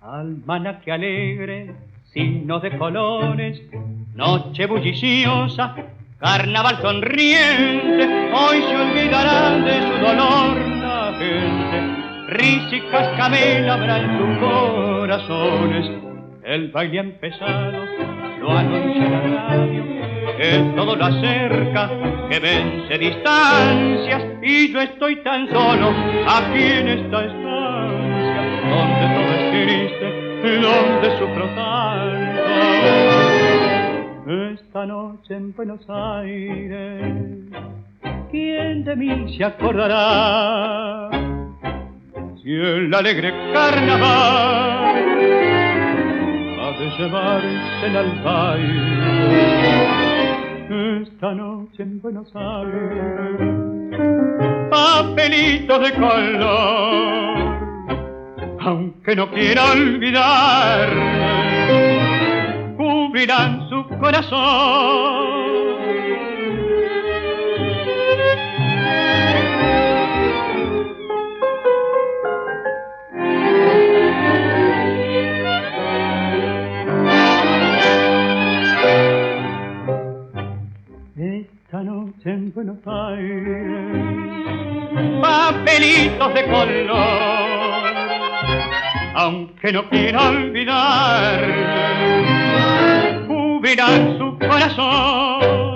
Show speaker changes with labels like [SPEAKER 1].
[SPEAKER 1] Almanaque alegre, signo de colores, noche bulliciosa, carnaval sonriente, hoy se olvidará de su dolor la gente. Risa y cascabel habrá en sus corazones, el baile ha empezado, lo anuncia la radio, que todo lo acerca, que vence distancias, y yo estoy tan solo aquí en esta estancia, donde todo es triste, donde sufro tanto. Esta noche en Buenos Aires, ¿quién de mí se acordará? Si el alegre carnaval ha de llevarse al baile. Esta noche en Buenos Aires, papelitos de color, aunque no quiera olvidarme, cubrirán su corazón. Esta noche en Buenos Aires, papelitos de color, aunque no quiera olvidar, cubrirán su corazón.